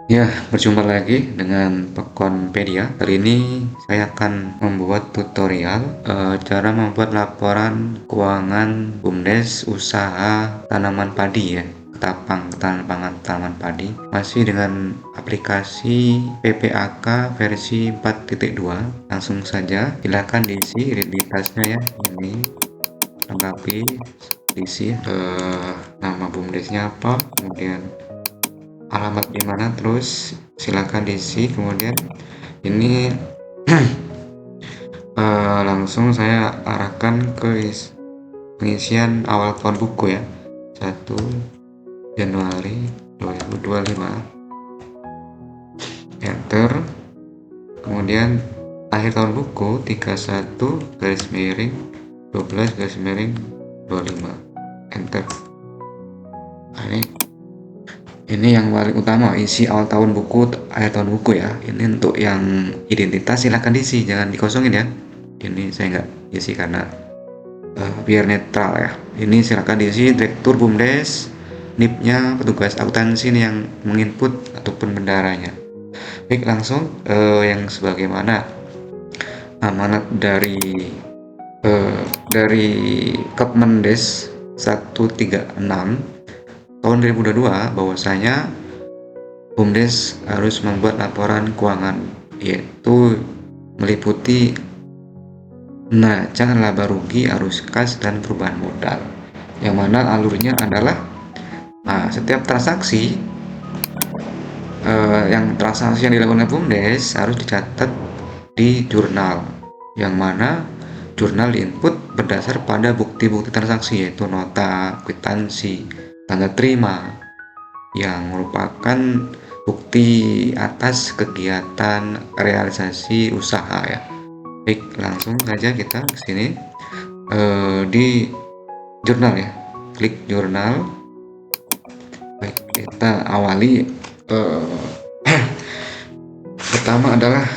Ya, berjumpa lagi dengan Pekonpedia. Kali ini saya akan membuat tutorial cara membuat laporan keuangan BUMDes usaha tanaman padi ya, ketapang tanaman tanaman padi. Masih dengan aplikasi PPAK versi 4.2. Langsung saja, silakan diisi identitasnya ya. Ini lengkapi, diisi nama BUMDesnya apa, kemudian alamat di mana, terus silakan diisi. Kemudian ini langsung saya arahkan ke pengisian awal tahun buku ya, 1 Januari 2025, enter. Kemudian akhir tahun buku 31 garis miring 12 garis miring 25, enter. Nah, ini yang paling utama, isi awal tahun buku, akhir tahun buku ya. Ini untuk yang identitas silahkan diisi, jangan dikosongin ya. Ini saya nggak isi karena biar netral ya. Ini silahkan diisi direktur BUMDes, NIP-nya, petugas akuntansi yang menginput ataupun bendaranya. Baik, langsung yang sebagaimana amanat dari Kepmendes 136 tahun 2022, bahwasanya BUMDes harus membuat laporan keuangan, yaitu meliputi neraca, laba rugi, arus kas, dan perubahan modal. Yang mana alurnya adalah setiap transaksi yang dilakukan oleh BUMDes harus dicatat di jurnal, yang mana jurnal diinput berdasar pada bukti-bukti transaksi, yaitu nota, kwitansi, tanda terima, yang merupakan bukti atas kegiatan realisasi usaha ya. Baik, langsung saja kita ke sini di jurnal ya, klik jurnal. Baik, kita awali pertama adalah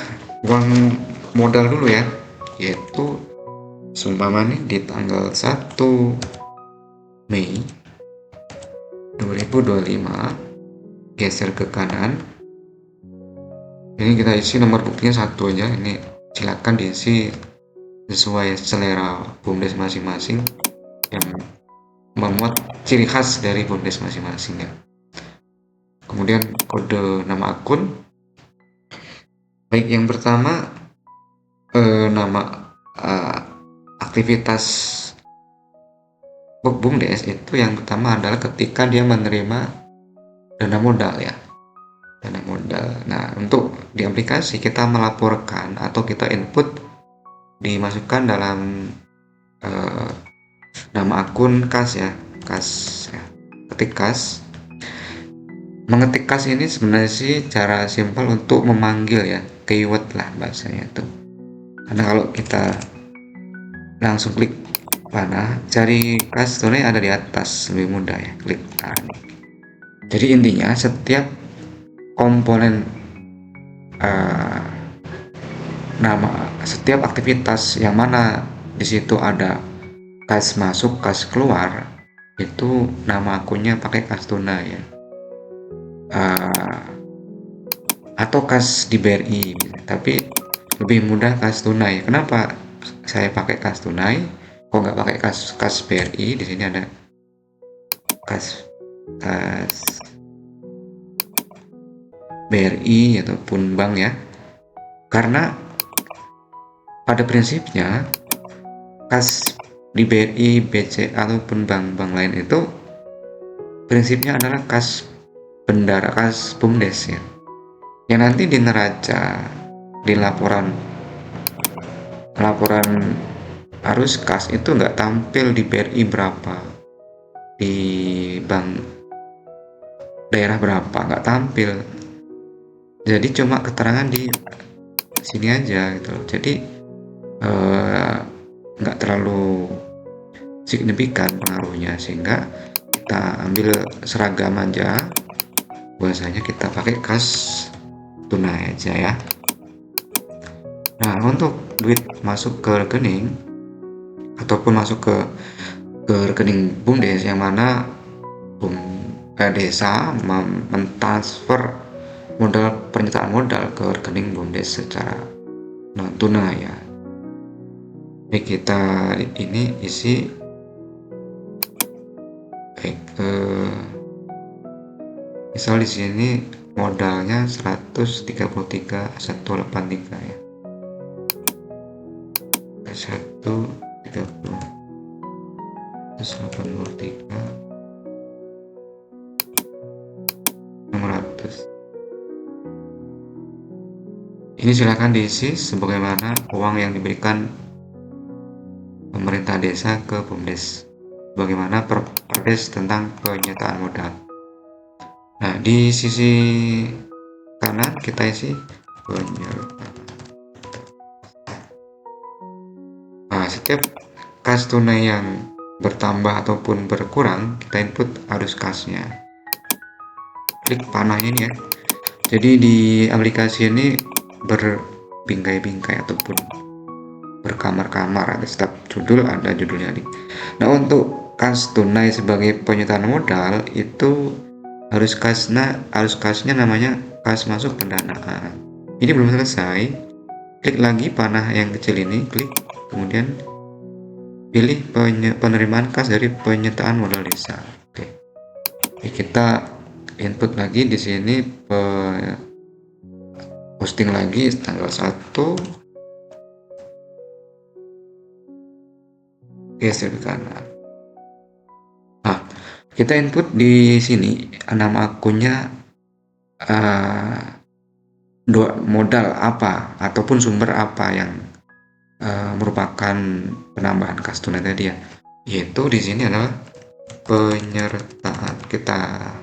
uang modal dulu ya, yaitu seumpama nih di tanggal 1 Mei 2025, geser ke kanan. Ini kita isi nomor buktinya 1 aja. Ini silakan diisi sesuai selera BUMDes masing-masing yang memuat ciri khas dari BUMDes masing-masing ya. Kemudian kode nama akun. Baik, yang pertama nama aktivitas BUMDes itu yang pertama adalah ketika dia menerima dana modal ya, dana modal. Nah, untuk di aplikasi kita melaporkan atau kita input, dimasukkan dalam nama akun kas ya, kas ya. Ketik kas. Mengetik kas ini sebenarnya sih cara simpel untuk memanggil ya, keyword lah bahasanya itu. Karena kalau kita langsung klik panah, cari kas tunai ada di atas, lebih mudah ya, klik. Nah, jadi intinya setiap komponen setiap aktivitas yang mana di situ ada kas masuk, kas keluar, itu nama akunnya pakai kas tunai ya, atau kas di BRI. Tapi lebih mudah kas tunai. Kenapa saya pakai kas tunai, kok nggak pakai kas BRI? Di sini ada kas BRI ataupun bank ya, karena pada prinsipnya kas di BRI, BCA ataupun bank-bank lain itu prinsipnya adalah kas bendara, kas BUMDes ya, yang nanti di neraca, di laporan arus kas itu nggak tampil di BRI berapa, di bank daerah berapa, nggak tampil. Jadi cuma keterangan di sini aja gitu. Jadi nggak terlalu signifikan pengaruhnya, sehingga kita ambil seragam aja, bahwasanya kita pakai kas tunai aja ya. Nah, untuk duit masuk ke rekening ataupun masuk ke rekening BUMDes, yang mana desa mentransfer pernyataan modal ke rekening BUMDes secara non tunai ya. Jadi kita ini isi misal di sini modalnya 133.183 ya. 133 600. Ini silakan diisi sebagaimana uang yang diberikan pemerintah desa ke BUMDes. Bagaimana Perdes tentang penyertaan modal. Nah, di sisi kanan kita isi penyertaan. Nah, setiap kas tunai yang bertambah ataupun berkurang, kita input arus kasnya. Klik panahnya ini ya. Jadi di aplikasi ini berbingkai-bingkai ataupun berkamar-kamar, ada setiap judul ada judulnya nih. Nah, untuk kas tunai sebagai penyertaan modal itu arus kasnya namanya kas masuk pendanaan. Ini belum selesai. Klik lagi panah yang kecil ini, klik, kemudian pilih penerimaan kas dari penyertaan modal desa. Oke. Kita input lagi di sini posting lagi tanggal 1. Geser ke kanan. Nah, kita input di sini nama akunnya modal apa ataupun sumber apa yang merupakan penambahan kas tunai tadi ya. Yaitu di sini adalah penyertaan. Kita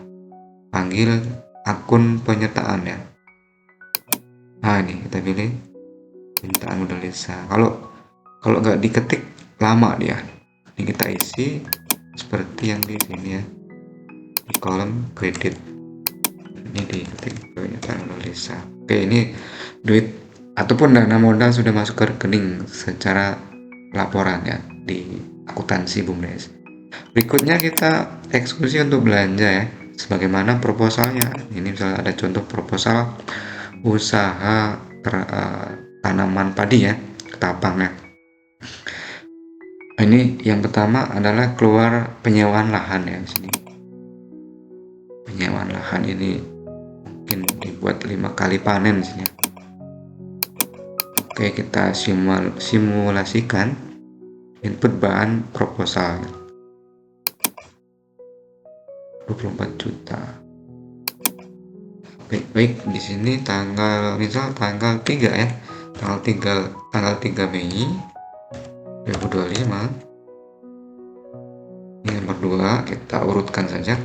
panggil akun penyertaan ya. Nah, ini kita pilih penyertaan modal desa. Kalau nggak diketik lama dia. Ini kita isi seperti yang di sini ya, di kolom kredit. Ini diketik penyertaan modal desa. Oke, ini duit ataupun dana modal sudah masuk ke rekening secara laporan ya di akuntansi BUMDes. Berikutnya kita eksekusi untuk belanja ya, sebagaimana proposalnya. Ini misalnya ada contoh proposal usaha tanaman padi ya, ketapang ya. Ini yang pertama adalah keluar penyewaan lahan ya di sini. Penyewaan lahan ini mungkin dibuat 5 kali panen di sini. Oke, kita simulasikan input bahan proposal 24 juta. Baik, di sini misal tanggal 3 ya. Tanggal 3 Mei 2025. Ini nomor 2, kita urutkan saja.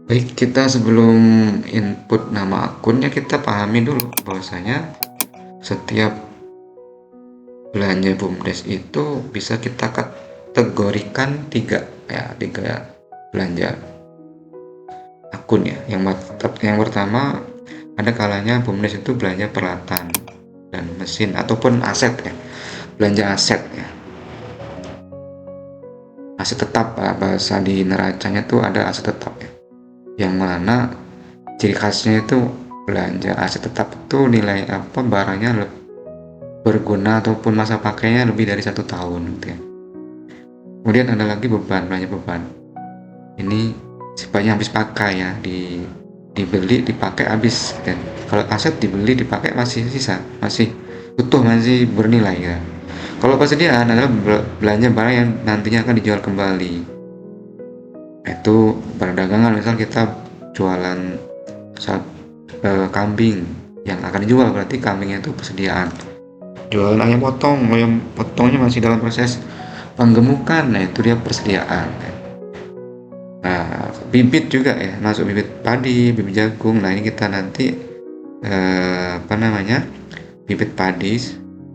Baik, kita sebelum input nama akunnya kita pahami dulu bahwasanya setiap belanja BUMDes itu bisa kita kategorikan 3 belanja akun ya. Yang pertama, ada kalanya BUMDes itu belanja peralatan dan mesin ataupun aset ya. Belanja aset ya. Aset tetap, bahasa di neracanya tuh ada aset tetap ya, yang mana ciri khasnya itu belanja aset tetap itu nilai barangnya berguna ataupun masa pakainya lebih dari 1 tahun gitu ya. Kemudian ada lagi belanja beban. Ini sifatnya habis pakai ya, dibeli dipakai habis, dan kalau aset dibeli dipakai masih sisa, masih utuh, masih bernilai ya. Kalau persediaan adalah belanja barang yang nantinya akan dijual kembali. Itu barang dagangan, misal kita jualan kambing yang akan dijual, berarti kambingnya itu persediaan. Jualan ayam potongnya masih dalam proses penggemukan, nah itu dia persediaan. Nah, bibit juga ya, masuk bibit padi, bibit jagung. Nah, ini kita nanti bibit padi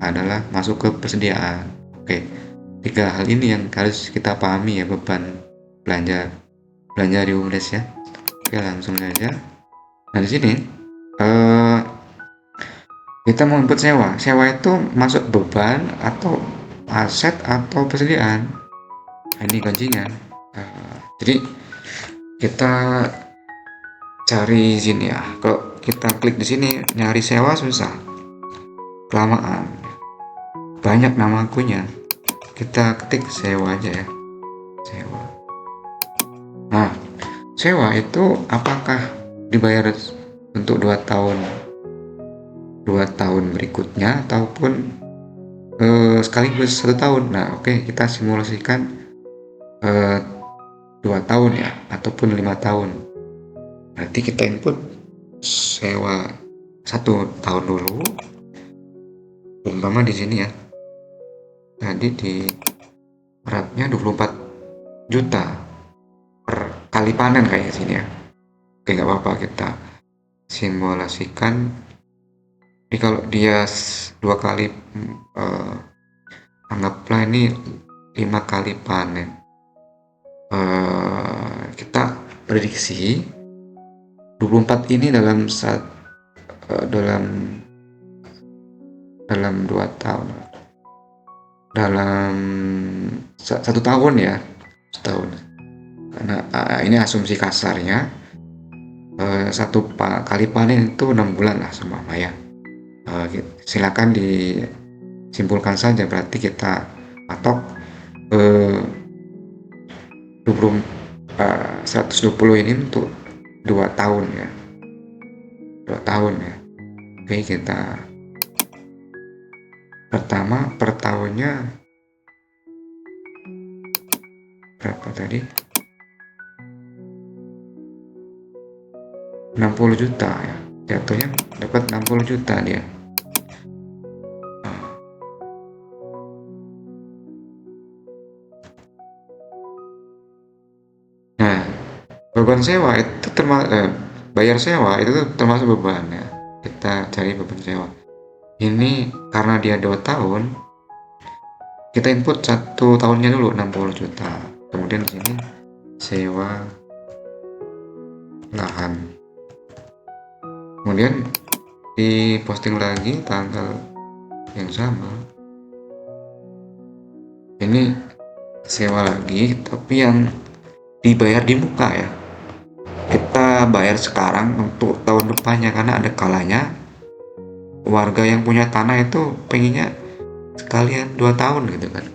adalah masuk ke persediaan. Oke, 3 hal ini yang harus kita pahami ya, beban belanja di BUMDes ya. Oke, langsung saja. Nah, di sini kita mau input sewa itu masuk beban atau aset atau persediaan. Nah, ini kuncinya. Jadi kita cari sini ya. Kalau kita klik di sini nyari sewa susah, kelamaan, banyak nama akunnya. Kita ketik sewa aja ya, sewa. Nah, sewa itu apakah dibayar untuk 2 tahun berikutnya ataupun sekaligus 1 tahun. Nah, oke, kita simulasikan 2 tahun ya, ataupun 5 tahun. Berarti kita input sewa 1 tahun dulu, umpama di sini ya, tadi di beratnya 24 juta per kali panen kayak sini ya. Oke, nggak apa-apa, kita simulasikan. Jadi kalau dia 2 kali, anggaplah ini 5 kali panen, kita prediksi 24 ini dalam dalam 2 tahun, dalam 1 tahun ya, setahun. Karena ini asumsi kasarnya, 1 kali panen itu 6 bulan lah seumpama ya. Silakan disimpulkan saja, berarti kita patok 120 ini untuk 2 tahun ya, 2 tahun ya. Oke, kita pertama per tahunnya berapa tadi, 60 juta ya, jatuhnya dapat 60 juta dia. Nah, beban sewa itu bayar sewa itu termasuk beban ya. Kita cari beban sewa. Ini karena dia 2 tahun, kita input 1 tahunnya dulu 60 juta. Kemudian di sini sewa lahan. Kemudian di posting lagi tanggal yang sama. Ini sewa lagi, tapi yang dibayar di muka ya. Kita bayar sekarang untuk tahun depannya, karena ada kalanya warga yang punya tanah itu pengennya sekalian 2 tahun gitu kan.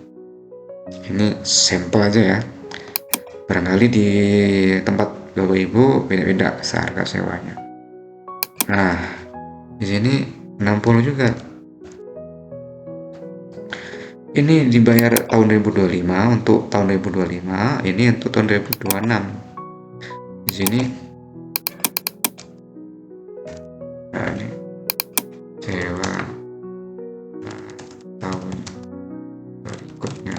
Ini sampel aja ya, barangkali di tempat bapak ibu beda-beda harga sewanya. Nah, di sini 60 juga. Ini dibayar tahun 2025 untuk tahun 2025, ini untuk tahun 2026. Di sini ini sewa tahun berikutnya.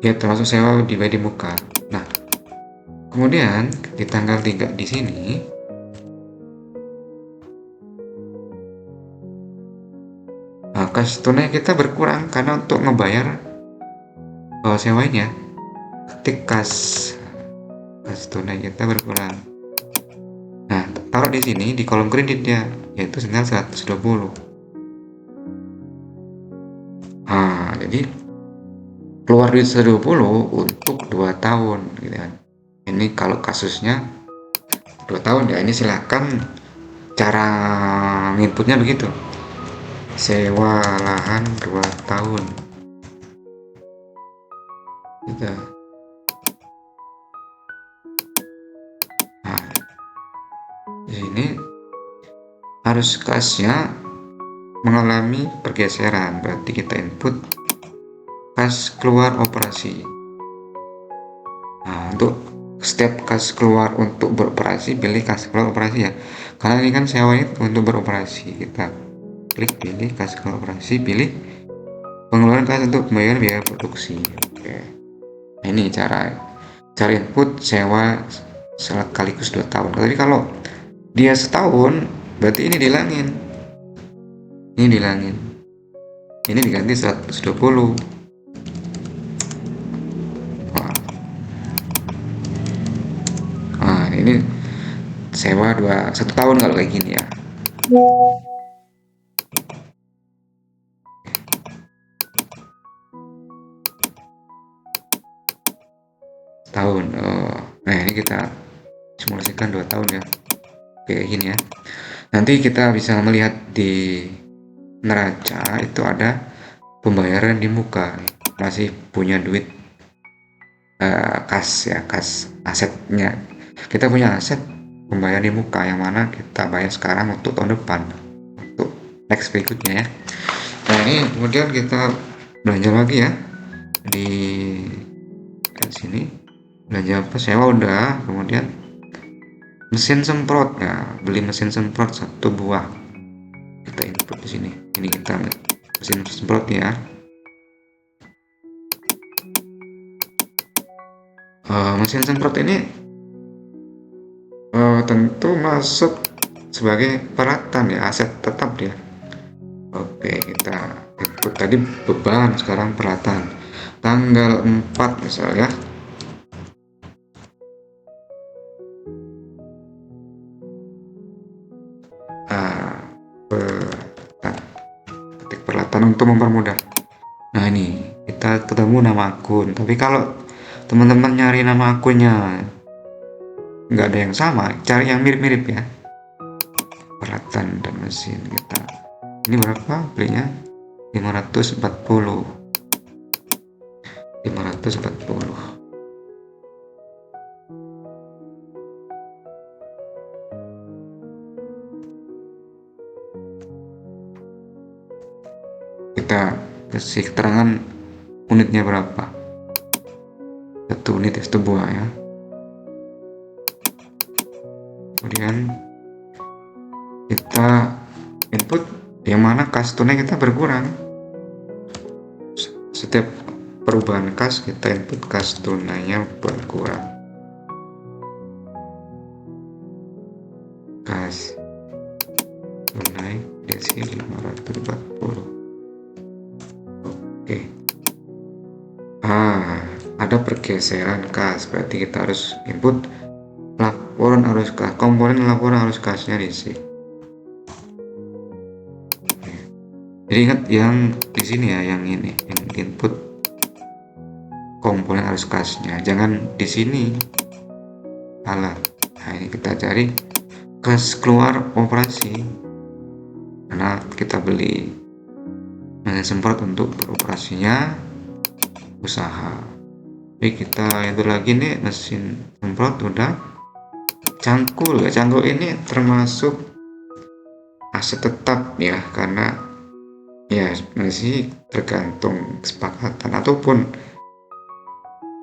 Ya, termasuk sewa dibayar di muka. Nah, kemudian di tanggal 3 di sini kas tunai kita berkurang karena untuk ngebayar sewanya. Ketik kas tunai kita berkurang. Nah, taruh di sini di kolom kreditnya, yaitu senilai 120. Nah, jadi keluar duit 120 untuk 2 tahun gitu kan. Ini kalau kasusnya 2 tahun ya, ini silakan cara inputnya begitu. Sewa lahan 2 tahun gitu. Nah, di sini harus kasnya mengalami pergeseran, berarti kita input kas keluar operasi. Nah, untuk step kas keluar untuk beroperasi, pilih kas keluar operasi ya, karena ini kan sewa itu untuk beroperasi. Kita klik pilih kas keluar operasi, pilih pengeluaran kas untuk pembayaran biaya produksi. Oke. Nah, ini cara input sewa sekaligus 2 tahun. Tapi kalau dia setahun, berarti ini dihilangin. Ini diganti 120. Nah, ini sewa 1 tahun kalau kayak gini ya. Tahun. Nah, ini kita simulasikan 2 tahun ya. Kayak gini ya. Nanti kita bisa melihat di neraca itu ada pembayaran di muka, masih punya duit kas ya, kas asetnya. Kita punya aset pembayaran di muka yang mana kita bayar sekarang untuk tahun depan, untuk next berikutnya ya. Nah ini kemudian kita belanja lagi ya di sini, belanja apa, sewa udah, kemudian mesin semprot ya, beli mesin semprot 1 buah, kita input di sini. Ini kita mesin semprot ya. Mesin semprot ini tentu masuk sebagai peralatan ya, aset tetap dia. Oke, kita input tadi beban, sekarang peralatan. Tanggal 4 misalnya. Peralatan. Ketik peralatan untuk mempermudah. Nah ini kita ketemu nama akun. Tapi kalau teman-teman nyari nama akunnya nggak ada yang sama, cari yang mirip-mirip ya. Peralatan dan mesin kita. Ini berapa belinya? 540. Kita kasih keterangan unitnya berapa. 1 unit 1 buah ya. Kemudian kita input yang mana kas tunai kita berkurang. Setiap perubahan kas kita input kas tunainya berkurang. Kas tunai desi 540. Oke. Ada pergeseran kas, berarti kita harus input laporan arus kas, komponen laporan arus kasnya diisi. Jadi ingat yang di sini ya, yang ini, yang input komponen arus kasnya, jangan di sini. Salah. Nah ini kita cari kas keluar operasi, karena kita beli mesin semprot untuk beroperasinya usaha. Jadi kita itu lagi nih, mesin semprot udah. Cangkul ya, cangkul ini termasuk aset tetap ya, karena ya masih tergantung kesepakatan ataupun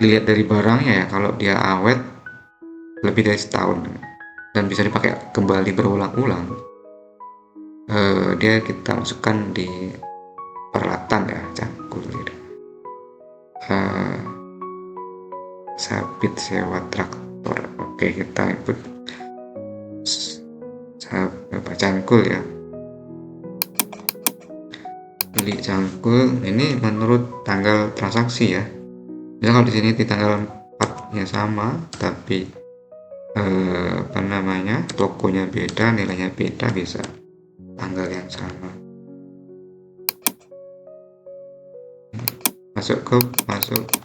dilihat dari barangnya ya. Kalau dia awet lebih dari setahun dan bisa dipakai kembali berulang-ulang, dia kita masukkan di peralatan ya, cangkul gitu. Sabit sewa traktor. Oke, kita input cangkul ya, beli cangkul ini menurut tanggal transaksi ya. Jadi kalau di sini di tanggal 4 nya sama, tapi tokonya beda, nilainya beda, bisa tanggal yang sama. Masuk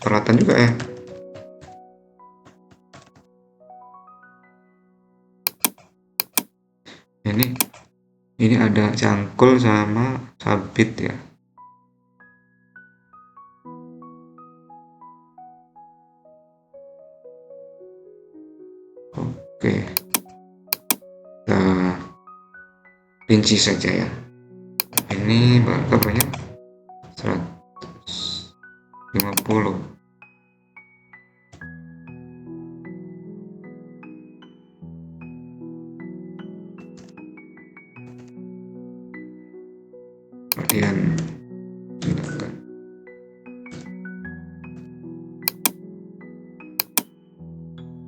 peralatan juga ya. Ini ada cangkul sama sabit ya. Oke, kita rinci saja ya. Ini berapa? 150. Kemudian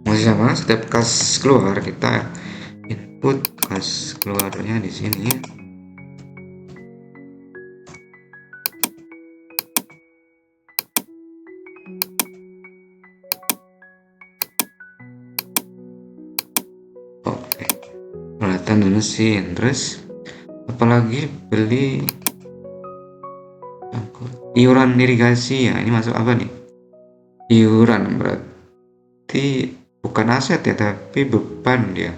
masih sama, setiap kas keluar kita input kas keluarnya di sini ya. Oke, peralatan dan mesin. Terus apalagi beli iuran irigasi ya. Ini masuk apa nih? Iuran berarti bukan aset ya, tapi beban dia.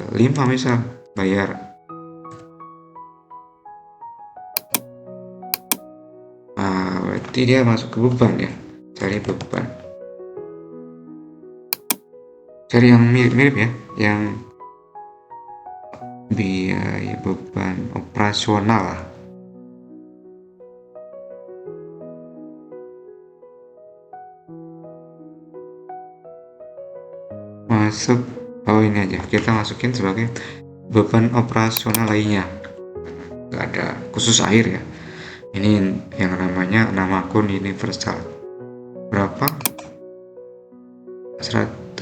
5 misal bayar. Berarti dia masuk ke beban ya, cari beban, cari yang mirip-mirip ya, yang biaya beban operasional lah. Masuk, oh ini aja kita masukin sebagai beban operasional lainnya, nggak ada khusus air ya. Ini yang namanya nama akun universal, berapa, 150.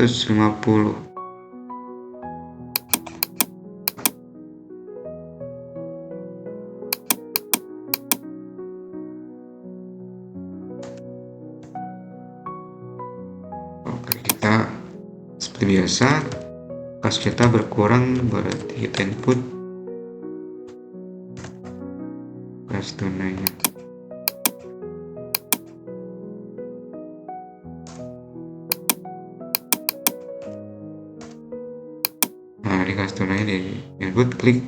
Oke, kita seperti biasa, kas kita berkurang berarti kita input kas tunainya. Nah, di kas tunai di input, klik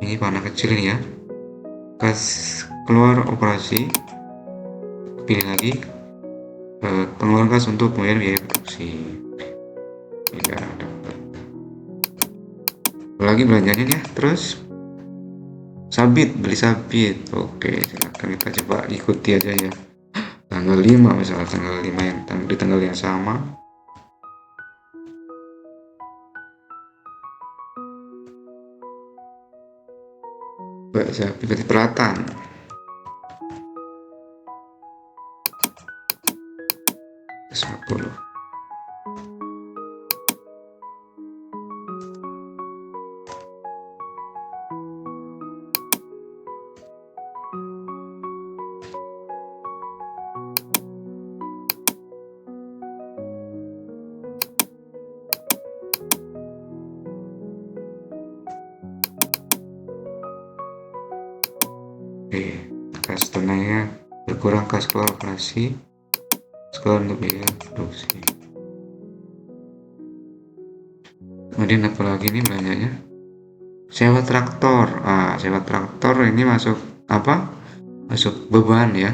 ini panah kecil ini ya, kas keluar operasi, pilih lagi pengeluaran kas untuk pembayaran biaya produksi, tidak dapat lagi belanjanya ya. Terus sabit, beli sabit. Oke, silakan kita coba ikuti aja ya, tanggal 5 misalnya, tanggal 5 yang di tanggal yang sama. Sabit berarti peralatan, $50. Oke, kas tunainya berkurang, kas keluar operasi, sekolah untuk biaya produksi. Kemudian apa lagi nih belanjanya? Sewa traktor. Sewa traktor ini masuk apa? Masuk beban ya.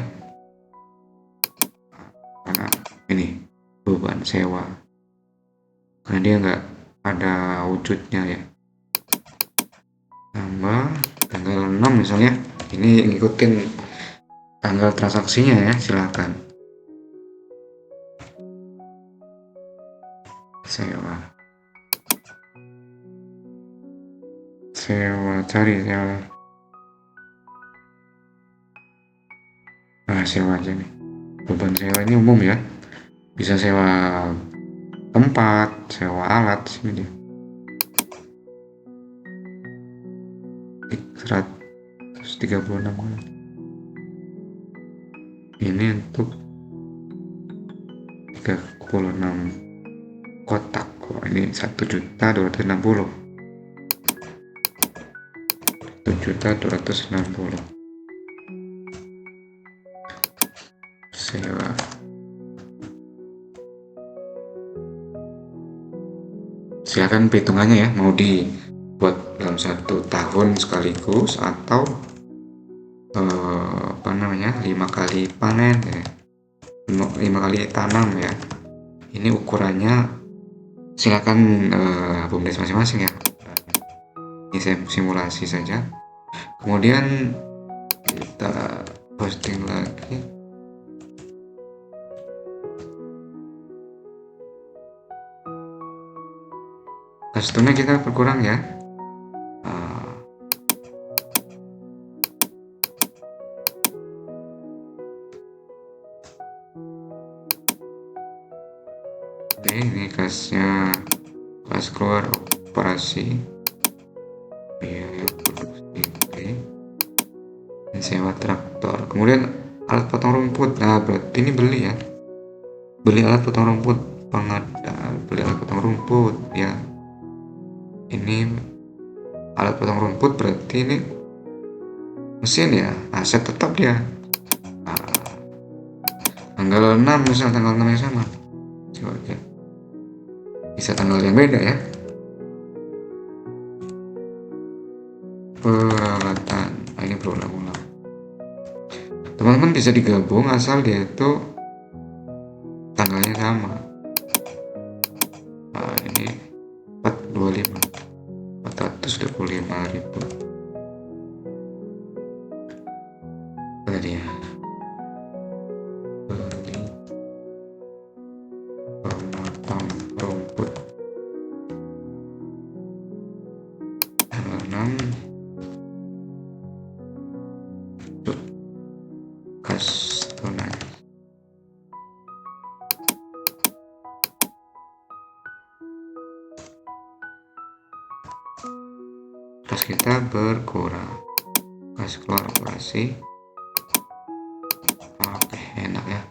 Karena ini beban sewa, karena dia nggak ada wujudnya ya. Tambah tanggal 6 misalnya, ini ngikutin tanggal transaksinya ya, silakan. Sewa, cari sewa. Sewa aja nih, beban sewa ini umum ya, bisa sewa tempat, sewa alat, sini dia 136. Ini untuk 36 kotak. Ini 1.260.000, 1.260.000 sewa. Silakan perhitungannya ya, mau dibuat dalam 1 tahun sekaligus atau 5 kali panen ya, 5 kali tanam ya. Ini ukurannya silakan BUMDes masing-masing ya, ini saya simulasi saja. Kemudian kita posting lagi. Kas tunai kita berkurang ya. Oke, ini kasnya, kas keluar operasi, biaya produksi, ini sewa traktor. Kemudian alat potong rumput. Nah, berarti ini beli ya, beli alat potong rumput, beli alat potong rumput ya. Ini alat potong rumput berarti ini mesin ya, aset tetap dia. Tanggal 6 misal, tanggal 6 yang sama, coba aja, bisa tanggal yang beda ya. peralatan. Nah, ini berulang-ulang. Teman-teman bisa digabung asal dia itu tanggalnya sama. Nah, ini 425 425.000 tadi ya. Beli pematang rumput tanam kas tunai. Kas kita berkurang, kas keluar operasi. Oke, enak ya.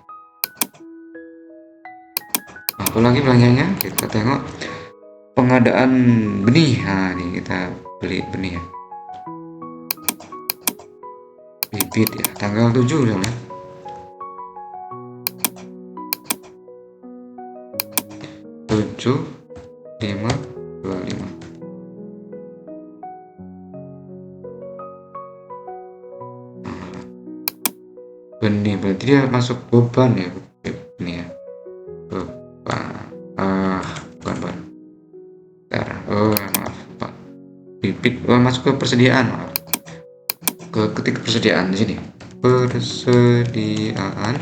Nah, apa lagi belanjanya? Kita tengok pengadaan benih. Nah, ini kita beli benih ya. Bibit ya, tanggal 7 ya. 7/5/25. Benih berarti dia masuk beban ya, ini ya. Beban. Bukan beban. Maaf Pak. Bibit masuk ke persediaan, maaf. Ketik persediaan di sini. Persediaan.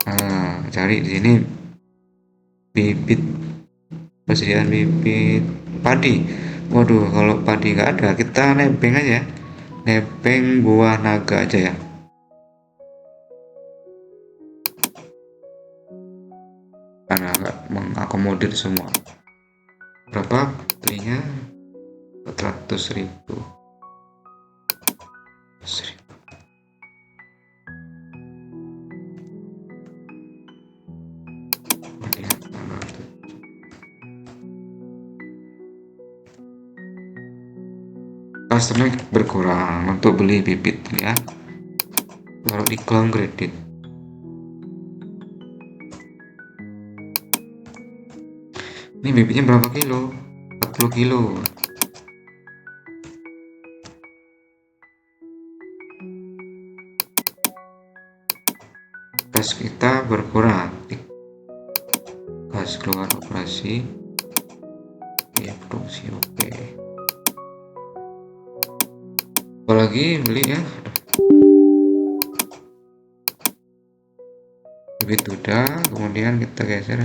Nah, cari di sini bibit, persediaan bibit padi. Waduh, kalau padi nggak ada, kita nebeng aja, nebeng buah naga aja ya. Karena nggak mengakomodir semua. Berapa belinya? 400.000. Customer berkurang untuk beli bibit ya. Baru iklan kredit. Ini bibitnya berapa kilo? 40 kilo. Kas kita berkurang. Kas keluar operasi. Ya, produksi oke. Apalagi beli ya. Bibit udah, kemudian kita geser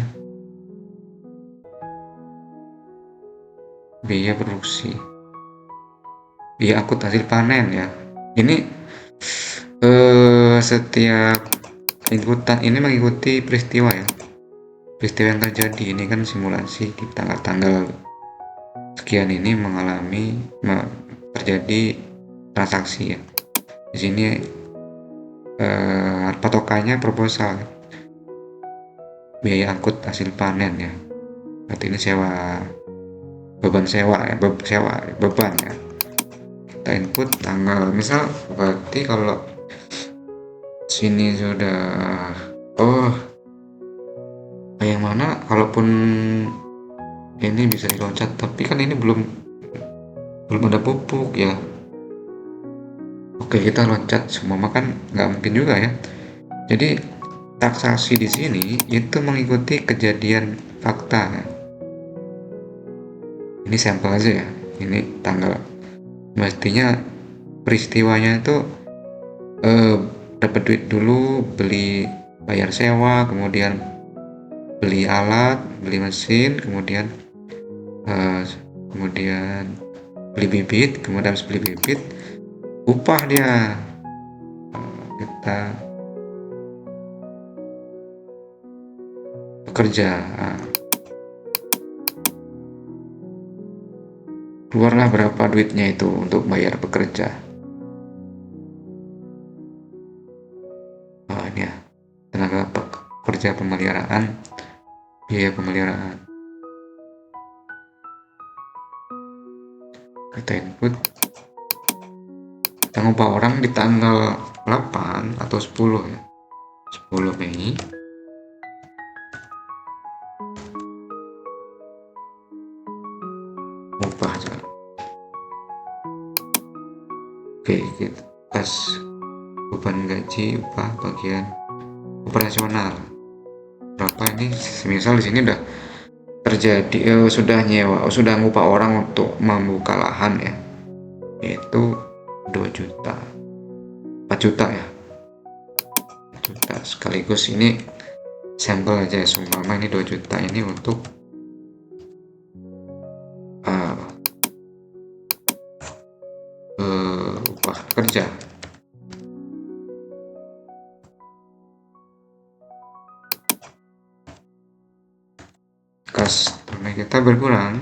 biaya produksi, biaya akut hasil panen ya. Ini setiap inputan ini mengikuti peristiwa ya, peristiwa yang terjadi. Ini kan simulasi di tanggal-tanggal sekian ini mengalami terjadi transaksi ya. Di sini patokannya proposal, biaya angkut hasil panen ya. Berarti ini sewa, beban sewa ya, beban ya. Kita input tanggal, misal berarti kalau sini sudah yang mana, kalaupun ini bisa diloncat, tapi kan ini belum ada pupuk ya. Oke, kita loncat semua, makan nggak mungkin juga ya. Jadi taksasi di sini itu mengikuti kejadian fakta. Ini sampel aja ya. Ini tanggal. Mestinya peristiwanya itu dapat duit dulu, beli, bayar sewa, kemudian beli alat, beli mesin, kemudian beli bibit, kemudian habis beli bibit upah dia. Kita bekerja, keluarlah berapa duitnya itu untuk bayar pekerja. Ini ya, tenaga pekerja pemeliharaan, biaya pemeliharaan. Kita input, kita ngupah orang di tanggal 8 atau 10 ya, 10 Mei. Upah aja. Oke, kita pas beban gaji upah bagian operasional berapa ini, misal di sini udah terjadi sudah nyewa, sudah ngupah orang untuk membuka lahan ya, yaitu 2 juta, 4 juta ya, 4 juta sekaligus. Ini sampel aja ya, seumpama ini 2 juta ini untuk upah kerja. Kas tunai kita berkurang.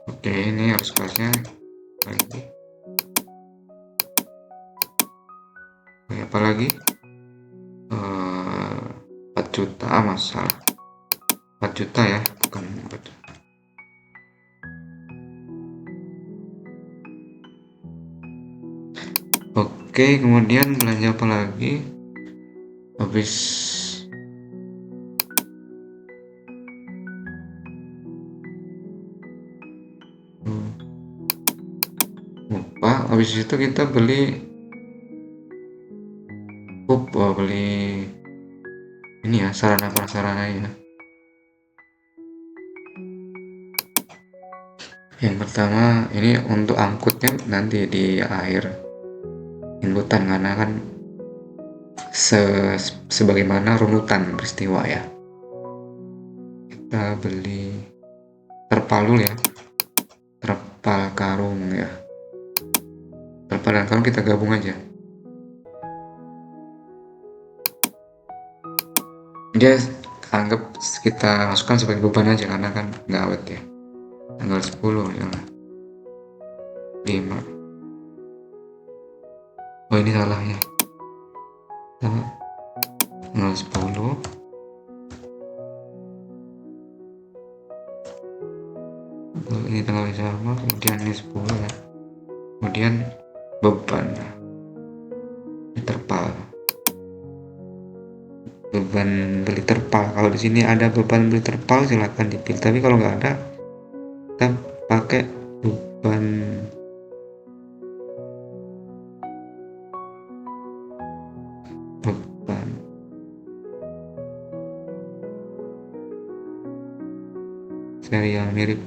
Oke, ini harus kasnya lagi. Apa lagi? 4 juta masalah. 4 juta ya, bukan 4 juta. Oke, kemudian belanja apa lagi? Habis upah, habis itu kita beli beli ini ya, sarana prasarana ya. Yang pertama ini untuk angkutnya nanti di akhir inputan, karena kan sebagaimana runutan peristiwa ya. Kita beli terpal dulu ya, terpal karung ya, terpal dan karung kita gabung aja. Dia anggap kita masukkan sebagai beban aja karena kan nggak awet ya. Tanggal 10 ya, 5. Oh ini salahnya, tanggal 10. Ini tanggal sama, kemudian ini 10 ya, kemudian beban terpal, beban beli terpal. Kalau di sini ada beban beli terpal silahkan dipilih, tapi kalau nggak ada kita pakai beban seri yang mirip.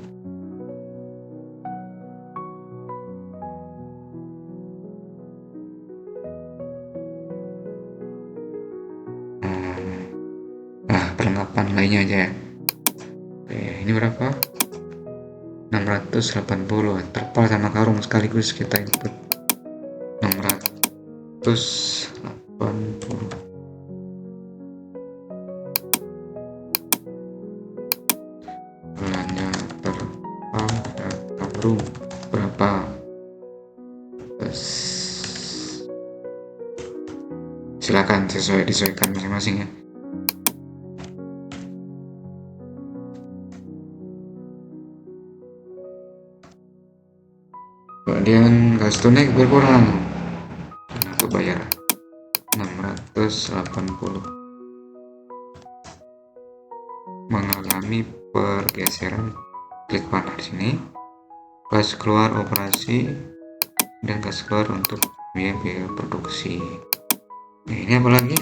Perlengkapan lainnya aja ya. Oke, ini berapa? 680. Terpal sama karung sekaligus kita input 680. Belanja terpal dan karung berapa? Silakan disesuaikan masing-masing ya. Kemudian gas tunai berkurang untuk bayar 680, mengalami pergeseran klik panah di sini. Gas keluar operasi dan gas keluar untuk biaya produksi. Nah, ini apa lagi?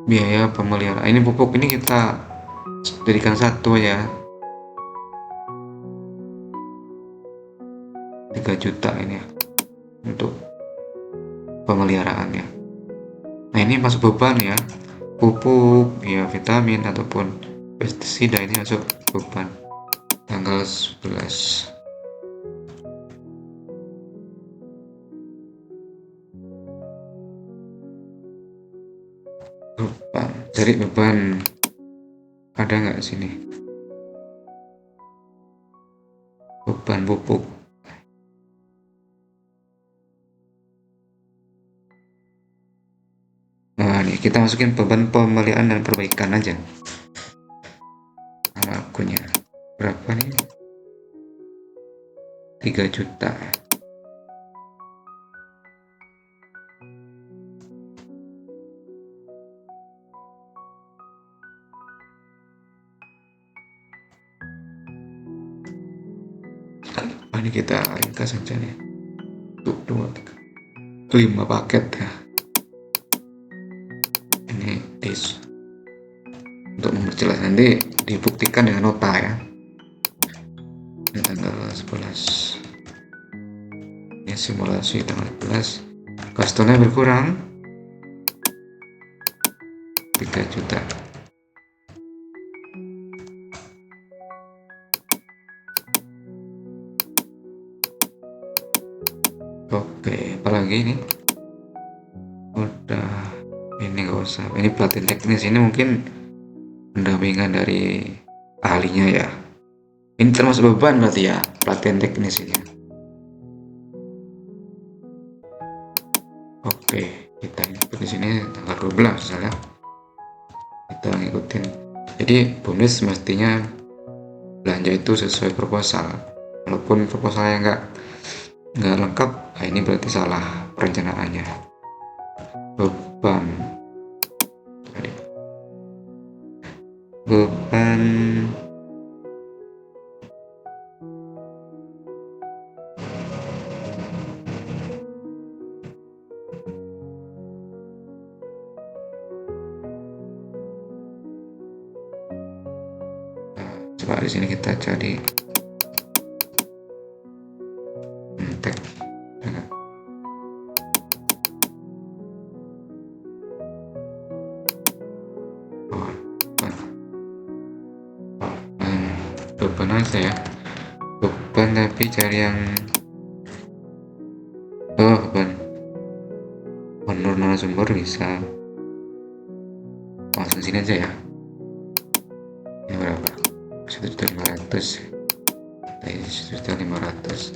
Biaya pemeliharaan. Ini pupuk ini kita jadikan satu ya, 3 juta ini ya untuk pemeliharaannya. Nah ini masuk beban ya, pupuk ya, vitamin ataupun pestisida ini masuk beban. Tanggal 11. Beban, cari beban ada nggak sini, beban pupuk. Nah nih kita masukin beban pemeliharaan dan perbaikan aja. Nama akunnya berapa nih? 3 juta. ini kita ringkas saja nih untuk 5 paket ya. Ini untuk memperjelas nanti dibuktikan dengan nota ya. Ini tanggal 11, ini simulasi tanggal 11, customer berkurang 3 juta. Oke, apalagi ini udah, ini nggak usah, ini pelatihan teknis, ini mungkin pendampingan dari ahlinya ya. Ini termasuk beban berarti ya, pelatihan teknis ini. Oke, kita ikut di sini tanggal 12 misalnya. Kita ngikutin. Jadi bonus mestinya belanja itu sesuai proposal. Walaupun proposalnya nggak lengkap, nah ini berarti salah perencanaannya. Beban coba di sini kita cari tag. Beban aja ya, beban tapi cari yang beban menurut narasumber bisa langsung sini aja ya. Ini berapa? 1.500, 1.500.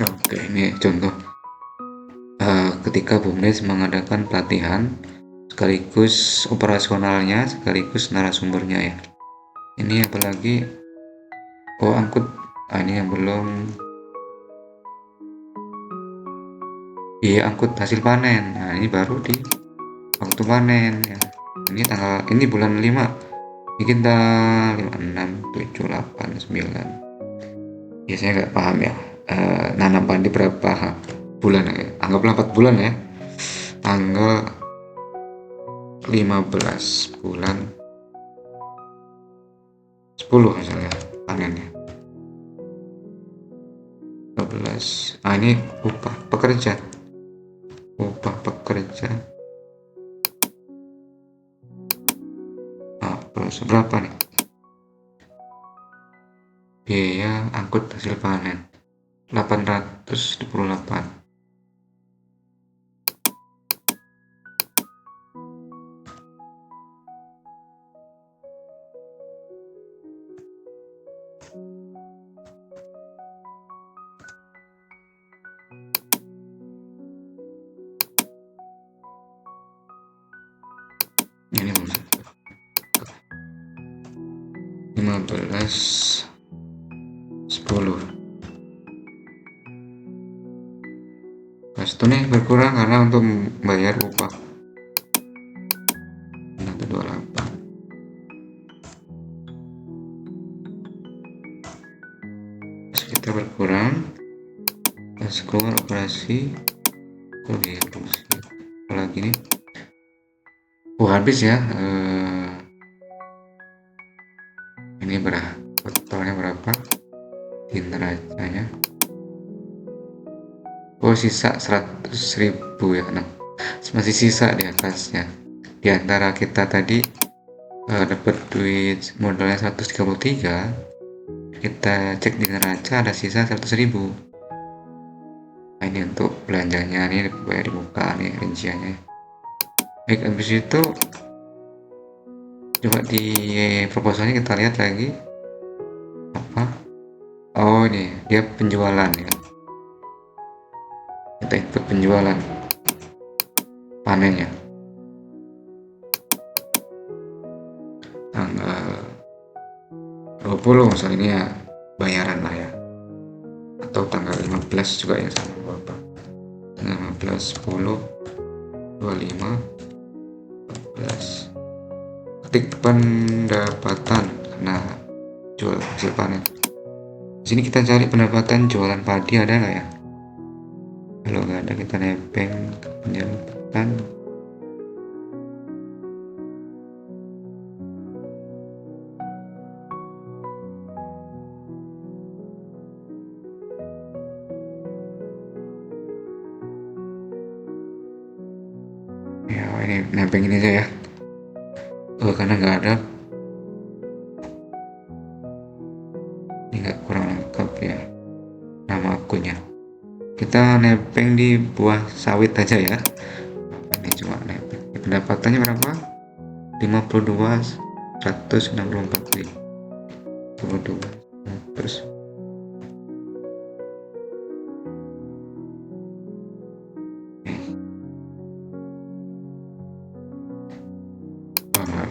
Oke, ini contoh ketika BUMDes mengadakan pelatihan sekaligus operasionalnya sekaligus narasumbernya ya. Ini apalagi angkut, ini yang belum, angkut hasil panen. Nah ini baru di waktu panen ya. Ini bulan 5, ini kita 5, 6, 7, 8, 9. Biasanya nggak paham ya, nanam padi berapa bulan ya, anggaplah 4 bulan ya, tanggal 15 bulan 10 misalnya panennya 12. Ini upah pekerja plus berapa nih biaya angkut hasil panen 828. Ini 15 10. Pastu nih berkurang karena untuk membayar upah 128. Terus kita berkurang pas keluar operasi produksi. Apalagi nih habis ya, ini totalnya berapa di neracanya, sisa 100.000 ya. Nah masih sisa di atasnya, di antara kita tadi dapat duit modalnya 133, kita cek di neraca ada sisa 100.000. Nah ini untuk belanjanya, ini bayar di muka nih rinciannya. Baik, habis itu coba di proposalnya kita lihat lagi Oh, ini dia penjualan ya. Kita input penjualan panennya tanggal 20 misalnya, ini ya bayaran lah ya, atau tanggal 15 juga ya, sama Bapak. Tanggal 15 10 25 14. Ketik pendapatan karena jual hasil panen. Di sini kita cari pendapatan jualan padi, ada nggak ya? Kalau nggak ada kita nebeng ke pendapatan. Ya ini nebeng ini aja ya. Karena nggak ada, ini nggak, kurang lengkap ya nama akunnya. Kita nebeng di buah sawit aja ya. Ini cuma nebeng. Pendapatannya berapa? 52 164 52. Terus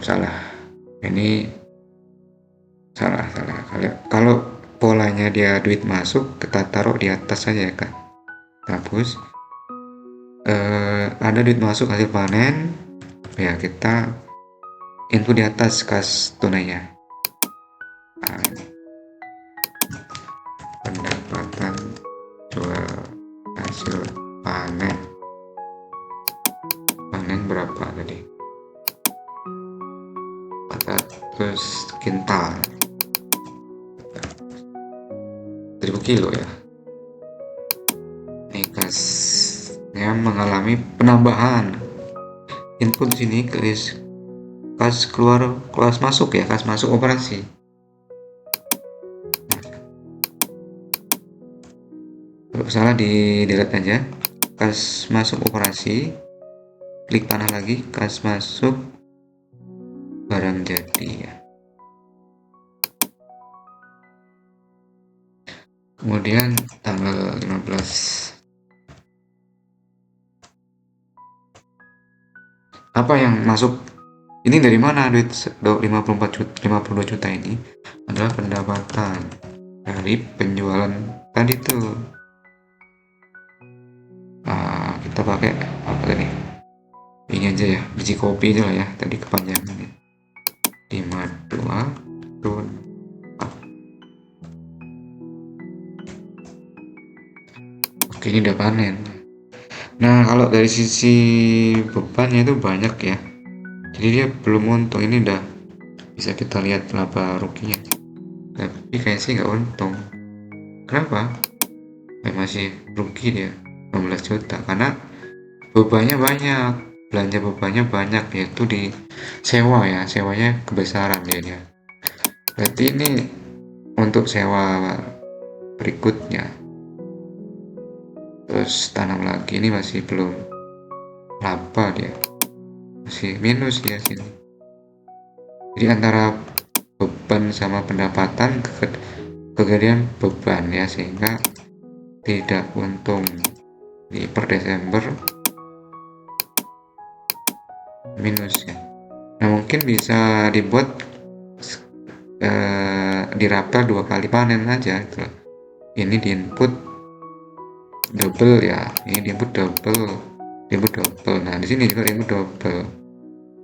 salah, ini salah. Kalau polanya dia duit masuk, kita taruh di atas saja ya kan, hapus. Ada duit masuk hasil panen ya, kita input di atas kas tunainya. Nah, ini pendapatan jual hasil panen berapa tadi? 400 kintal, 1000 kilo ya. Ini kasnya mengalami penambahan. Input di sini kas keluar, kas masuk ya, kas masuk operasi. Kalau salah di delete aja. Kas masuk operasi, klik panah lagi, kas masuk barang jadi ya. Kemudian tanggal 15. Apa yang masuk ini dari mana? Duit 52 juta ini adalah pendapatan dari penjualan tadi tuh. Kita pakai apa tadi? Ini aja ya, biji kopi aja lah ya, tadi kepanjangan ya. 52 turun. Oke, ini udah panen. Nah, kalau dari sisi bebannya itu banyak ya, jadi dia belum untung. Ini udah bisa kita lihat laba ruginya, tapi kayak sih nggak untung. Kenapa? Masih rugi dia 15 juta karena bebannya banyak, belanja bebannya banyak, yaitu di sewa ya, sewanya kebesaran dia. Berarti ini untuk sewa berikutnya. Terus tanam lagi, ini masih belum laba dia, masih minus ya sini. Jadi antara beban sama pendapatan, kegedean beban ya, sehingga tidak untung di per Desember, minus ya. Nah, mungkin bisa dibuat dirapel 2 kali panen aja gitu. Ini di input double ya, ini di input double. Nah, di sini juga di input double.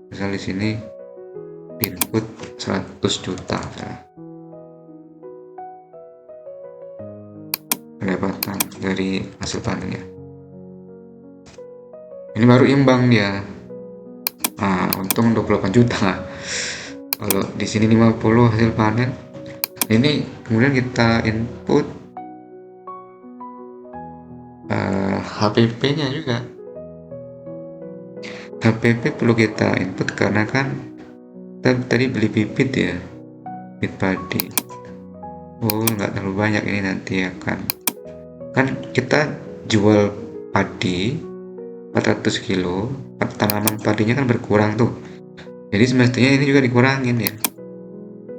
Misal di sini di input 100 juta misalnya. Pendapatan dari hasil panennya. Ini baru imbang dia. Nah, untung 28 juta. Kalau di sini 50 hasil panen. Ini kemudian kita input HPP-nya juga. HPP perlu kita input karena kan tadi beli bibit ya, bibit padi. Oh, nggak terlalu banyak ini, nanti akan kan kita jual padi 400 kilo, tanaman padinya kan berkurang tuh, jadi semestinya ini juga dikurangin ya.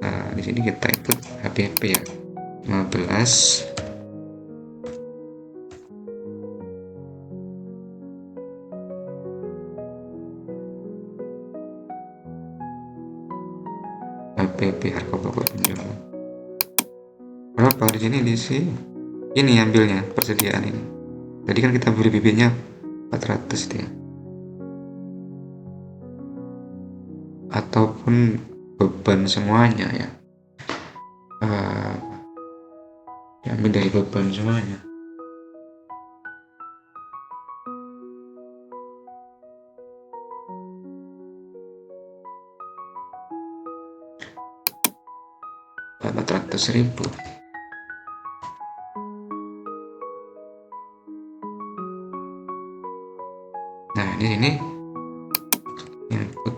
Nah, di sini kita input HPP ya, 15 HPP harga pokok penjualan berapa di sini ini ambilnya persediaan ini. Tadi kan kita beli bibitnya 400 dia. Ataupun beban semuanya ya. Diambil dari beban semuanya. Rp400.000. Nah di sini input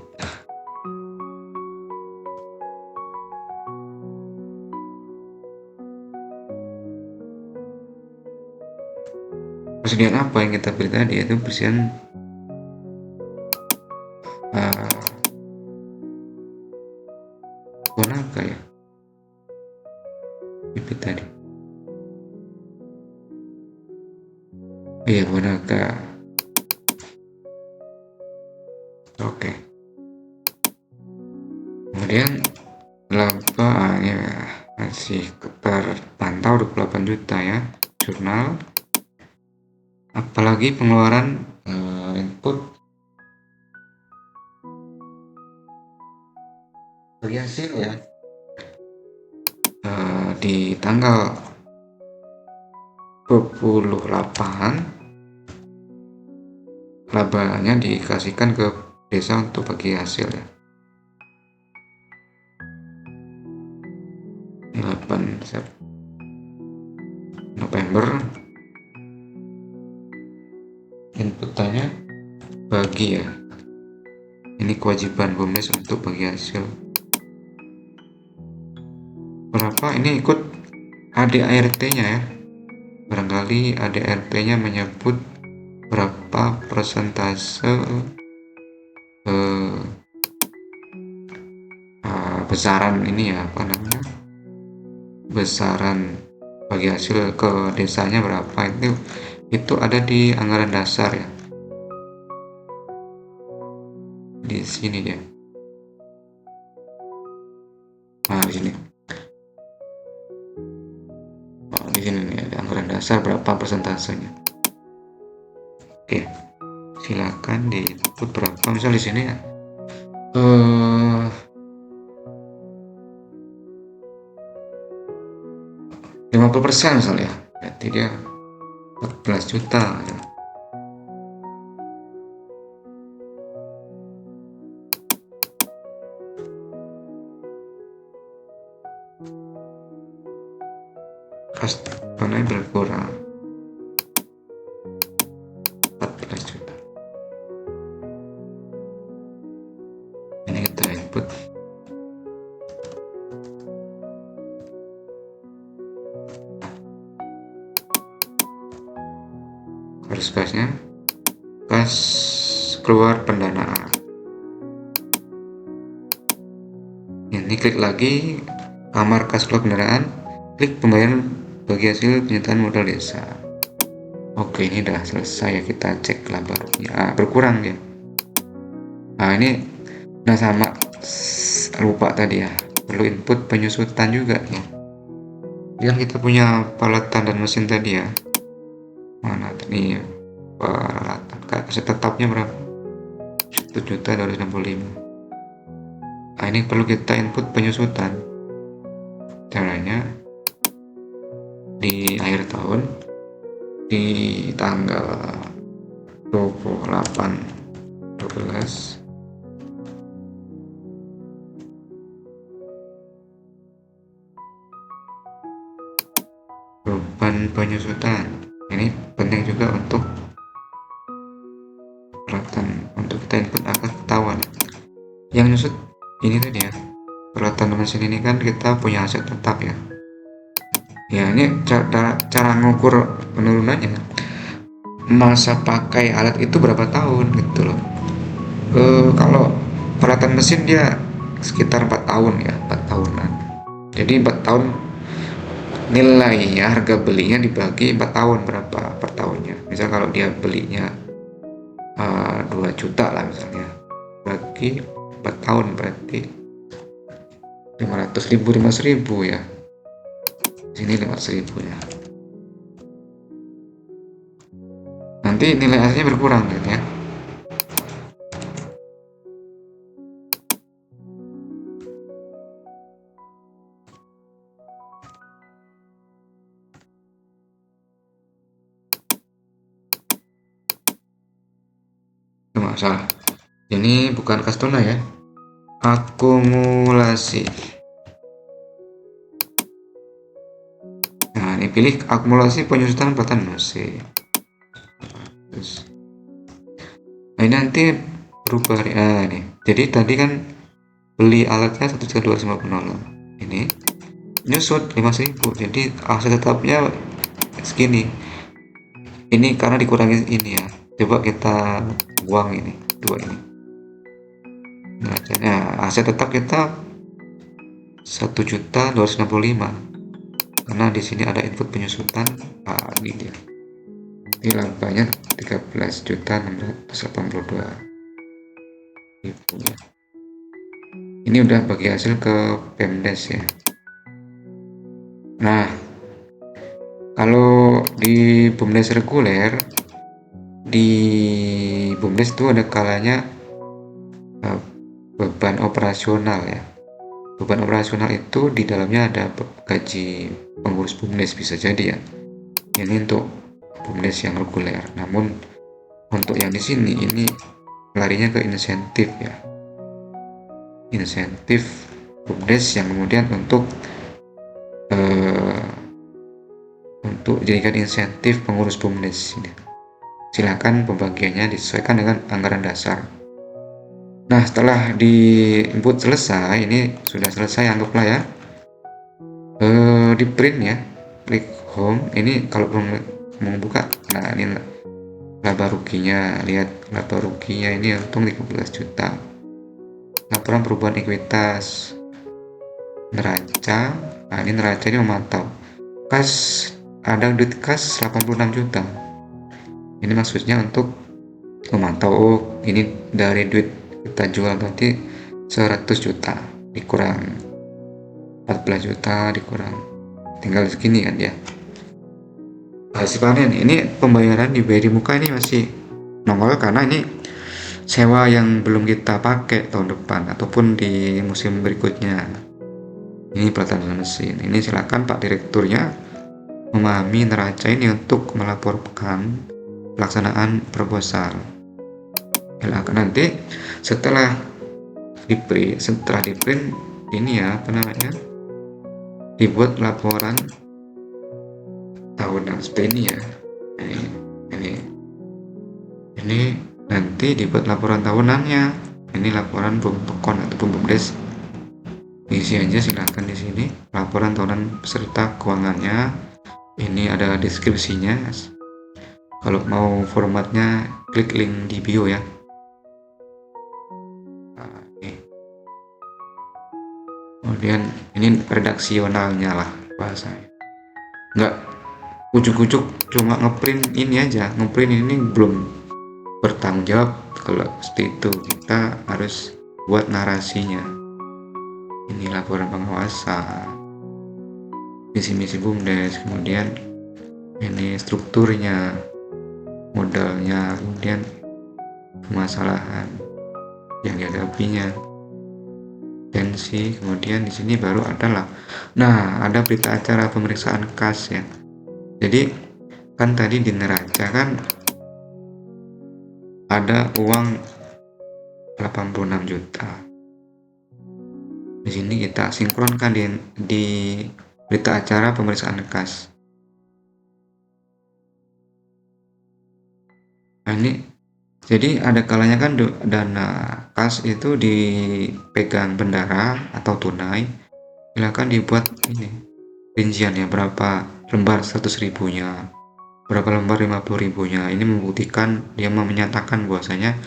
persediaan apa yang kita beli tadi, itu persediaan Bonaka ya, bibit tadi. Iya Bonaka. Oke. Kemudian laba ya masih terpantau 28 juta ya, jurnal. Apalagi pengeluaran input bagi hasil ya, di tanggal 28 labanya dikasihkan ke desa untuk bagi hasil ya. 8 November inputannya bagi ya, ini kewajiban BUMDes untuk bagi hasil berapa, ini ikut ADART nya ya, barangkali ADART nya menyebut berapa persentase besaran ini ya, apa namanya, besaran bagi hasil ke desanya berapa, itu ada di anggaran dasar ya, di sini ya. Nah di sini, di sini nih ada anggaran dasar berapa persentasenya. Oke, silakan di input berapa, misal di sini ya 50% misalnya, berarti dia 14 juta ya. Customer berkurang 14 juta. Ini kita input harus kasnya kas keluar pendanaan. Ini klik lagi kamar kas keluar pendanaan, klik pembayaran bagi hasil penyertaan modal desa. Oke, ini udah selesai ya, kita cek laba ya, berkurang dia. Nah ini udah sama, lupa tadi ya, perlu input penyusutan juga ya. Yang kita punya peralatan dan mesin tadi ya, mana tadi ya, peralatan tetapnya berapa, 1.265.000. Nah ini perlu kita input penyusutan. Caranya di akhir tahun, di tanggal 28/12 beban penyusutan. Ini penting juga untuk peralatan, untuk kita input agar ketahuan yang nyusut ini tadi ya, peralatan mesin ini kan kita punya aset tetap ya. Ya ini cara ngukur penurunannya, masa pakai alat itu berapa tahun gitu loh. Kalau peralatan mesin dia sekitar 4 tahun ya, 4 tahunan. Jadi 4 tahun nilainya, harga belinya dibagi 4 tahun berapa per tahunnya. Misal kalau dia belinya 2 juta lah misalnya, bagi 4 tahun berarti 500.000, 500.000 ya, sini 500.000 ya, nanti nilai aslinya berkurang gitu ya. Itu masalah, ini bukan kas tunai ya, akumulasi. Nah, ini pilih akumulasi penyusutan pelatihan musik. Terus, nah ini nanti berubah nih. Jadi tadi kan beli alatnya 1.250.000, ini nyusut 5.000, jadi aset tetapnya segini. Ini karena dikurangi ini ya. Coba kita buang ini dua ini. Nah, aset tetap kita 1.265.000 karena di sini ada input penyusutan. Ini dia. Ini labanya 13.682.000 ya. Ini udah bagi hasil ke Pemdes ya. Nah, kalau di Bumdes reguler, di Bumdes itu ada kalanya beban operasional ya. Beban operasional itu di dalamnya ada gaji pengurus Bumdes bisa jadi ya. Ini untuk Bumdes yang reguler. Namun untuk yang di sini ini larinya ke insentif ya. Insentif Bumdes yang kemudian untuk jadikan insentif pengurus Bumdes. Silakan pembagiannya disesuaikan dengan anggaran dasar. Nah, setelah di input selesai, ini sudah selesai anggaplah ya. Di print ya, klik home. Ini kalau belum mau buka, nah ini laba ruginya, lihat laba ruginya ini untung 13 juta. Laporan perubahan ekuitas neraca. Nah, ini neraca ini memantau kas, ada duit kas 86 juta. Ini maksudnya untuk memantau, ini dari duit kita jual berarti 100 juta dikurang 14 juta dikurang tinggal segini kan ya. Hasil panen ini pembayaran di BRI Muka ini masih nongol karena ini sewa yang belum kita pakai tahun depan ataupun di musim berikutnya. Ini pelatihan mesin. Ini silakan Pak Direkturnya memahami neraca ini untuk melaporkan pelaksanaan proposal. Nanti setelah di print ini ya, apa namanya, dibuat laporan tahunan seperti ini ya. Ini nanti dibuat laporan tahunannya. Ini laporan Pemkon atau Bumdes. Isi aja silakan di sini laporan tahunan beserta keuangannya. Ini ada deskripsinya. Kalau mau formatnya klik link di bio ya. Kemudian ini redaksionalnya lah bahasanya. Nggak ujuk-ujuk cuma ngeprint ini aja, ngeprint ini belum bertanggung jawab. Kalau seperti itu kita harus buat narasinya. Ini laporan pengawasan, misi-misi Bumdes, kemudian ini strukturnya, modalnya, kemudian permasalahan yang dihadapinya, pensi, kemudian di sini baru adalah, nah ada berita acara pemeriksaan kas ya. Jadi kan tadi di neraca kan ada uang 86 juta. Di sini kita sinkronkan di berita acara pemeriksaan kas. Nah, ini jadi ada kalanya kan dana kas itu dipegang bendara atau tunai. Silakan dibuat ini rincian ya, berapa lembar 100.000-nya, berapa lembar 50.000-nya. Ini membuktikan, dia menyatakan bahwasanya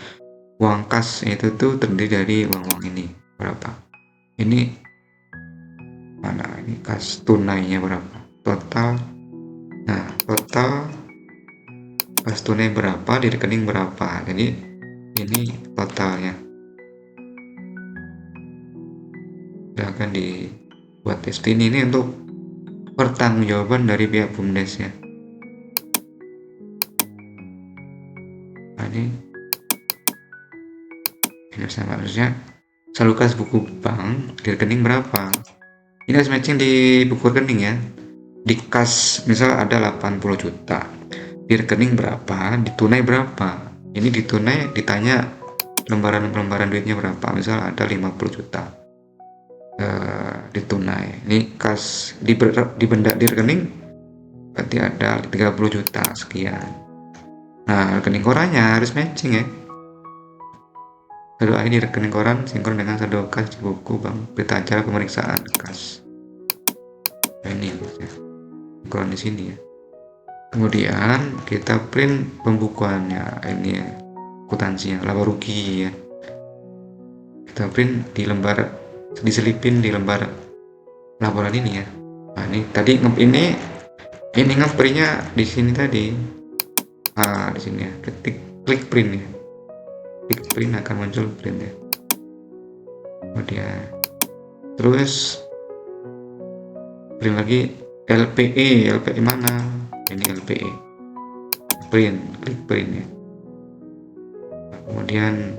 uang kas itu tuh terdiri dari uang-uang ini berapa. Ini mana ini kas tunainya berapa. total. Nah, total kas tunai berapa, di rekening berapa. Jadi ini totalnya. Silahkan dibuat tes ini untuk pertanggungjawaban dari pihak BUMDes ya. Nah, ini sama harusnya selalu kas buku bank di rekening berapa. Ini harus matching di buku rekening ya. Di kas misal ada 80 juta, di rekening berapa, di tunai berapa. Ini di tunai ditanya lembaran duitnya berapa, misal ada 50 juta di tunai. Ini kas di benda di rekening berarti ada 30 juta sekian. Nah, rekening korannya harus matching ya. Saldo AI di rekening koran sinkron dengan saldo kas di buku bank berita acara pemeriksaan kas. Nah, ini ya. Sinkron di sini ya. Kemudian kita print pembukuannya, ini ya, akuntansinya, laba rugi ya. Kita print di lembar, diselipin di lembar laporan ini ya. Nah, ini tadi ini ngeprintnya di sini tadi. Di sini ya, klik print ya. Klik print akan muncul print ya. Kemudian terus print lagi LPE mana? Ini LPE. Print, klik print ya. Kemudian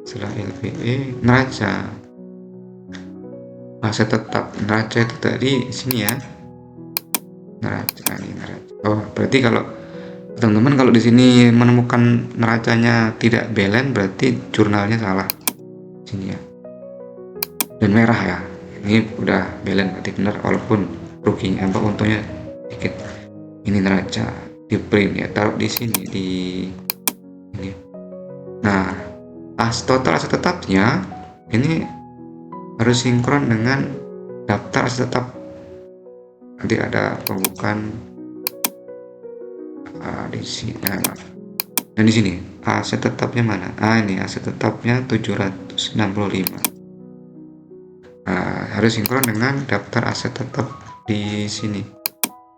setelah LPE neraca. Aset tetap neraca itu tadi sini ya. Neraca ini neraca. Oh, berarti kalau teman-teman kalau di sini menemukan neracanya tidak balance berarti jurnalnya salah. Sini ya. Dan merah ya. Ini udah balance berarti benar walaupun ruginya untungnya dikit. Ini neraca di print ya, taruh di sini di ini. Nah, total aset tetapnya ini harus sinkron dengan daftar aset tetap. Nanti ada pembukaan di sini. Dan di sini aset tetapnya mana? Ini aset tetapnya 765. Harus sinkron dengan daftar aset tetap di sini.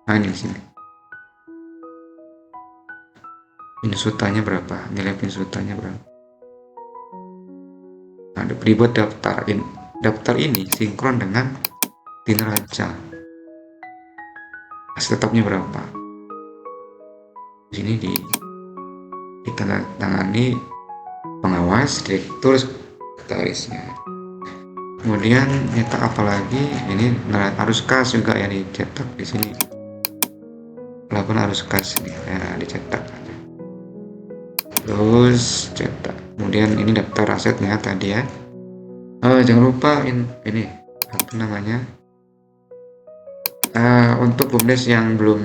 Ini di sini. Pinsutannya berapa? Nilai pinsutannya berapa? Dibuat daftar ini sinkron dengan di neraca. Aset tetapnya berapa? Di sini ditandatangani pengawas, direktur, sekretarisnya. Kemudian nyetak apa lagi? Ini arus kas juga yang dicetak di sini. Laporan arus kas ini dicetak. Terus cetak. Kemudian ini daftar asetnya tadi ya. Jangan lupa ini apa namanya? Untuk BUMDes yang belum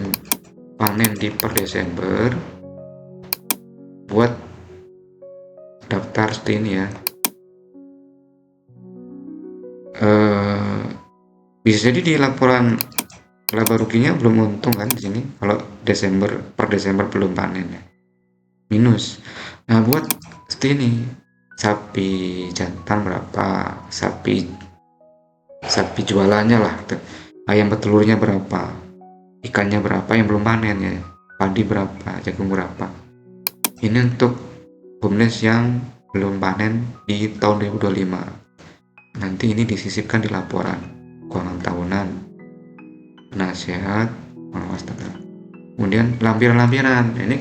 panen di per Desember, buat daftar seperti ini ya. Bisa jadi di laporan laba ruginya belum untung kan di sini kalau per Desember belum panen ya, minus. Nah, buat seperti ini, sapi jantan berapa, sapi jualannya lah, ayam petelurnya berapa, ikannya berapa yang belum panen ya, padi berapa, jagung berapa. Ini untuk BUMDes yang belum panen di tahun 2025. Nanti ini disisipkan di laporan keuangan tahunan, penasehat, pengawas tata. Kemudian lampiran. Ini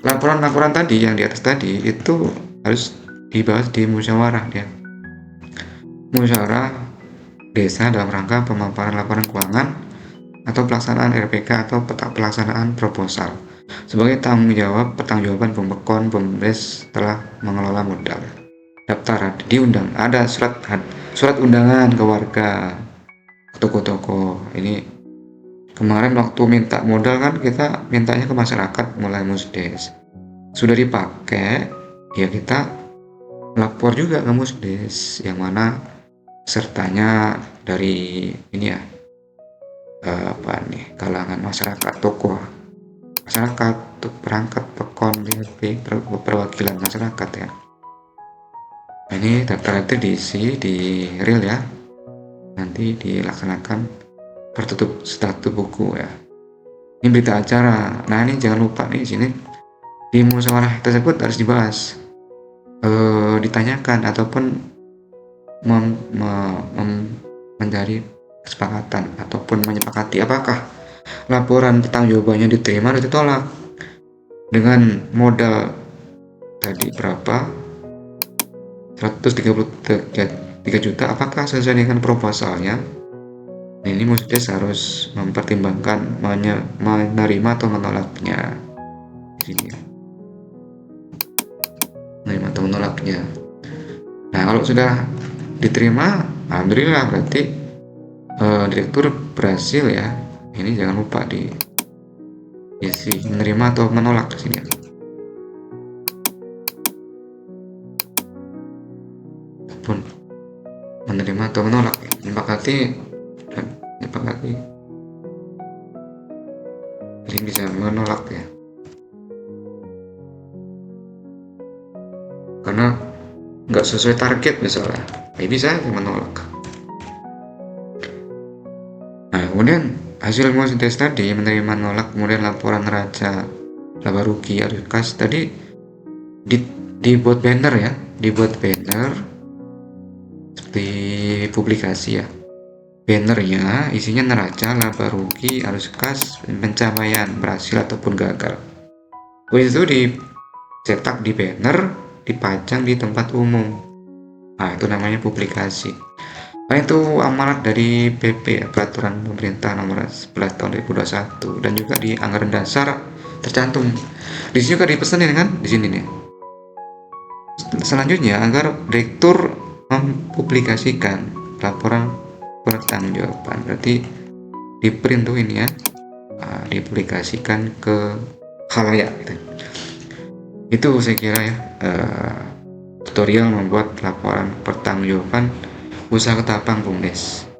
laporan tadi yang di atas tadi itu harus dibahas di musyawarah ya. Musyawarah desa dalam rangka pemaparan laporan keuangan atau pelaksanaan RPK atau pelaksanaan proposal sebagai pertanggungjawaban pembekon BUMDes telah mengelola modal. Daftar diundang, ada surat undangan ke warga, ke toko-toko. Ini kemarin waktu minta modal kan kita mintanya ke masyarakat mulai musdes, sudah dipakai ya kita lapor juga ke musdes yang mana sertanya dari ini ya, kalangan masyarakat, tokoh masyarakat, perangkat, pekon, BLP, perwakilan masyarakat ya. Ini daftar itu diisi di real ya, nanti dilaksanakan tertutup satu buku ya. Ini berita acara. Nah ini jangan lupa nih sini di musyawarah tersebut harus dibahas, ditanyakan ataupun mencari kesepakatan ataupun menyepakati apakah laporan pertanggungjawabannya diterima atau ditolak dengan modal tadi berapa 133 juta, apakah sesuai dengan proposalnya. Ini Musdes harus mempertimbangkan menerima atau menolaknya. Ini ya. Menerima atau menolaknya. Nah kalau sudah diterima, alhamdulillah berarti direktur berhasil ya. Ini jangan lupa diisi menerima atau menolak di sini. Pun menerima atau menolak, menyepakati, ini bisa menolak ya, karena nggak sesuai target misalnya, ini bisa menolak. Nah kemudian hasil Musdes tadi menerima menolak, kemudian laporan neraca laba rugi harus kas tadi dibuat banner ya, dibuat banner seperti publikasi ya. Bannernya isinya neraca laba rugi arus kas pencapaian berhasil ataupun gagal. Terus itu dicetak di banner, dipajang di tempat umum. Nah itu namanya publikasi. Nah itu amanat dari PP ya, peraturan pemerintah nomor 11 tahun 2021, dan juga di anggaran dasar tercantum. Di sini juga dipesanin kan, di sini nih. Selanjutnya agar direktur mempublikasikan laporan pertanggungjawaban, berarti di print tuh ini ya, dipublikasikan ke khalayak gitu. Itu saya kira ya tutorial membuat laporan pertanggungjawaban usaha ketapang BUMDes.